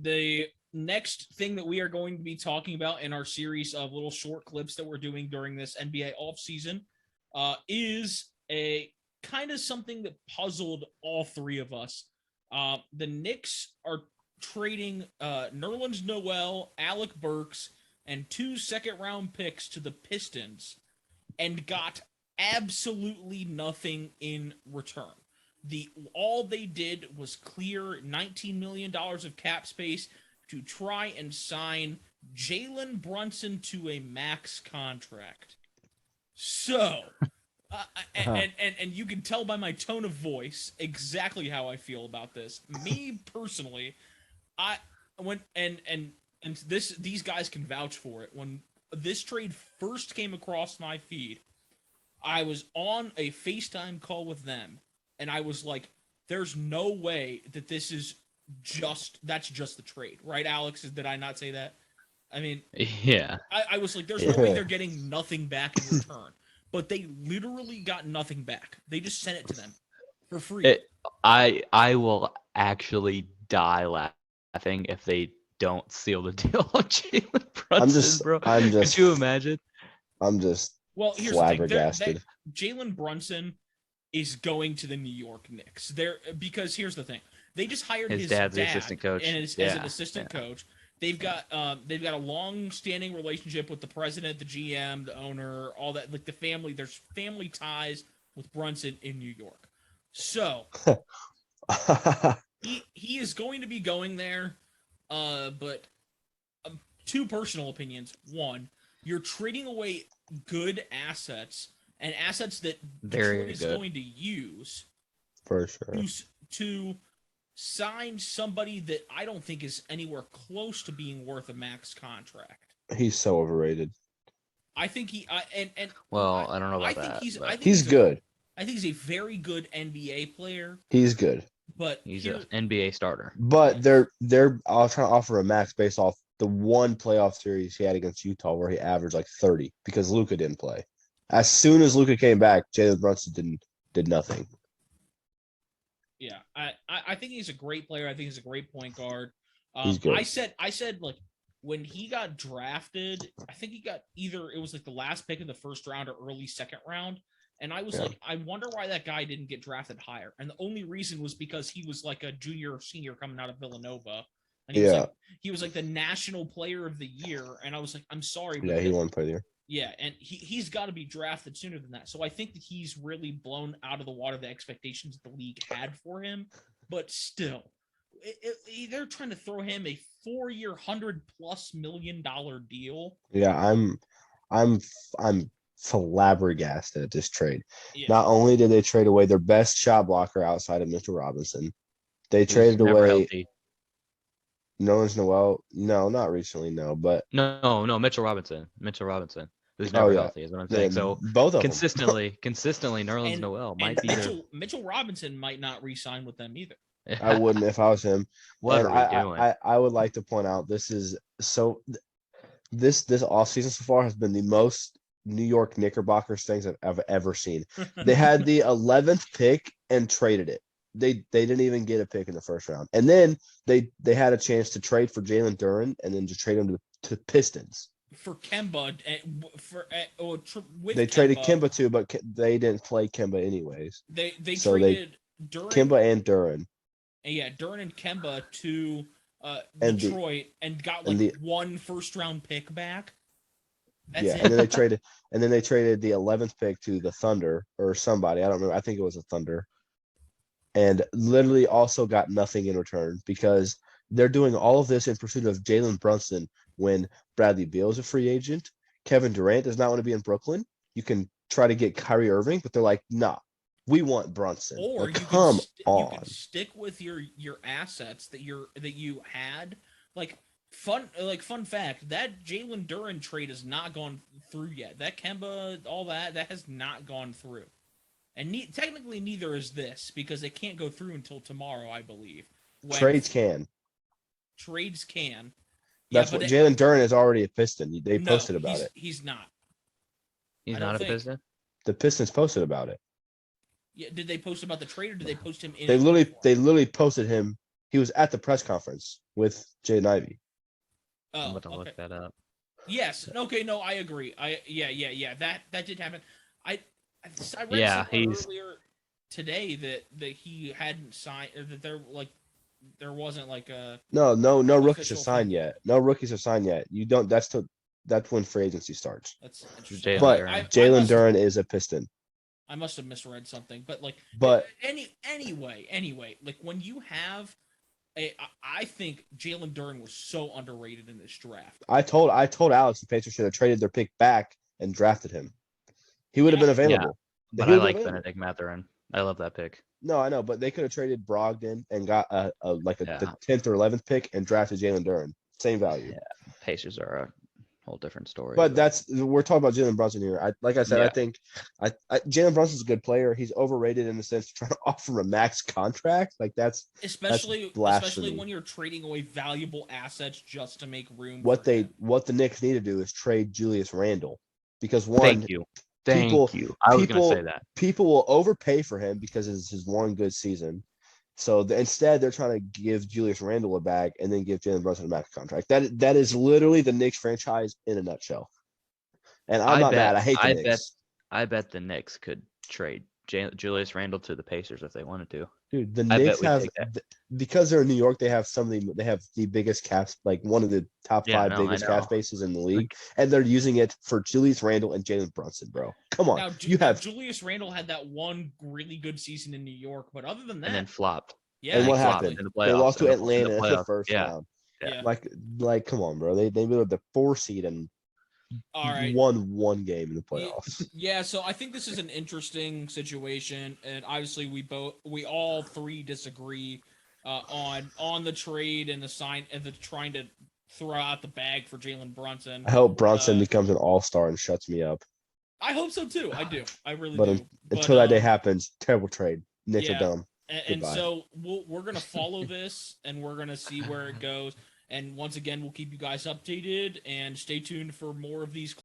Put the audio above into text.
the next thing that we are going to be talking about in our series of little short clips that we're doing during this NBA offseason is a kind of something that puzzled all three of us. The Knicks are trading Nerlens Noel, Alec Burks, and 2 second-round picks to the Pistons and got absolutely nothing in return. All they did was clear $19 million of cap space to try and sign Jalen Brunson to a max contract. So, and you can tell by my tone of voice exactly how I feel about this. Me personally, these guys can vouch for it. When this trade first came across my feed, I was on a FaceTime call with them, and I was like, "There's no way that that's just the trade, right, Alex? Did I not say that? I mean, yeah. I was like, there's no way they're getting nothing back in return, but they literally got nothing back. They just sent it to them for free. I will actually die laughing if they don't seal the deal on Jalen Brunson, bro. Could you imagine? I'm just here's flabbergasted. The thing. Jalen Brunson is going to the New York Knicks. Because here's the thing. They just hired his dad's the assistant coach. And as an assistant coach. They've got a long-standing relationship with the president, the GM, the owner, all that. Like the family, there's family ties with Brunson in New York. So he is going to be going there. But 2 personal opinions. One, you're trading away good assets and assets that Detroit is going to use for sure to sign somebody that I don't think is anywhere close to being worth a max contract. He's so overrated. I think I don't know about that. He's good. I think he's a very good NBA player. He's good. But he's an NBA starter. But they're all trying to offer a max based off the one playoff series he had against Utah where he averaged like 30 because Luka didn't play. As soon as Luka came back, Jalen Brunson did nothing. Yeah, I think he's a great player. I think he's a great point guard. He's good. I said like when he got drafted, I think he got it was like the last pick in the first round or early second round. And I was like, I wonder why that guy didn't get drafted higher. And the only reason was because he was like a junior or senior coming out of Villanova. And he was like the national player of the year. And I was like, I'm sorry. But he won player of the year. Yeah, and he's got to be drafted sooner than that. So I think that he's really blown out of the water the expectations that the league had for him. But still, they're trying to throw him a 4-year, $100+ million deal. Yeah, I'm flabbergasted at this trade. Yeah. Not only did they trade away their best shot blocker outside of Mitchell Robinson, they traded away Noel. No, not recently. No, but no, Mitchell Robinson. Who's never healthy is what I'm saying. So both of consistently, Nerlens Noel might be Mitchell Robinson might not re-sign with them either. I wouldn't if I was him. What are we doing? I would like to point out this offseason so far has been the most New York Knickerbockers things I've ever seen. They had the 11th pick and traded it. They didn't even get a pick in the first round. And then they had a chance to trade for Jalen Duren and then to trade him to Pistons. For Kemba. They traded Kemba too, but they didn't play Kemba anyways. They traded Duren. Kemba and Duren. Yeah, Duren and Kemba to Detroit and got one first-round pick back. That's it. And then they traded the 11th pick to the Thunder or somebody. I don't remember. I think it was a Thunder. And literally also got nothing in return because they're doing all of this in pursuit of Jalen Brunson when Bradley Beal is a free agent. Kevin Durant does not want to be in Brooklyn. You can try to get Kyrie Irving, but they're like, nah, we want Brunson. Or you can stick with your assets that you had. Fun fact, that Jalen Duren trade has not gone through yet. That Kemba, all that has not gone through. And technically neither is this because it can't go through until tomorrow, I believe. Trades can. That's what Jalen Duren is already a Piston. They posted about it. He's not. He's not a Piston? The Pistons posted about it. Yeah, did they post about the trade or did they post him in? They literally posted him. He was at the press conference with Jaden Ivey. I'm Oh, going to look that up. Yes. Okay. No, I agree. Yeah. That did happen. I read Yeah, somewhere he's earlier today that he hadn't signed, that there wasn't like a No rookies are official signed thing. yet. No rookies are signed yet. You don't. That's when free agency starts. That's interesting. Jalen But Duren. Jalen Duren is a Piston. I must have misread something, but like, But anyway, like when you have I think Jalen Duren was so underrated in this draft. I told Alex the Pacers should have traded their pick back and drafted him. He would have been available. But I like Benedict Mathurin. I love that pick. No, I know, but they could have traded Brogdon and got the 10th or 11th pick and drafted Jalen Duren. Same value. Yeah, Pacers are a whole different story. But we're talking about Jalen Brunson here. I think Jalen Brunson's a good player. He's overrated in the sense of trying to offer a max contract. Like especially when you're trading away valuable assets just to make room. What the Knicks need to do is trade Julius Randle, because Thank you. I was going to say that people will overpay for him because it's his one good season. So instead, they're trying to give Julius Randle a bag and then give Jalen Brunson a max contract. That is literally the Knicks franchise in a nutshell. And I'm not mad. I hate the Knicks. I bet the Knicks could trade Julius Randle to the Pacers if they wanted to. Dude, the Knicks have, because they're in New York, they have the biggest caps, like one of the top five biggest cap spaces in the league, and they're using it for Julius Randle and Jalen Brunson, bro. Come on. Now, Julius Randle had that one really good season in New York, but other than that, and then flopped. Yeah, and what happened? In the playoffs, they lost to Atlanta in the first round. Yeah. Like, come on, bro. They were the 4 seed and won one game in the playoffs. Yeah, so I think this is an interesting situation, and obviously we all three disagree on the trade and the sign and the trying to throw out the bag for Jalen Brunson. I hope Brunson becomes an all-star and shuts me up. I hope so too. I do. I really do. Until that day happens, terrible trade. Knicks are dumb. And so we're gonna follow this, and we're gonna see where it goes. And once again, we'll keep you guys updated and stay tuned for more of these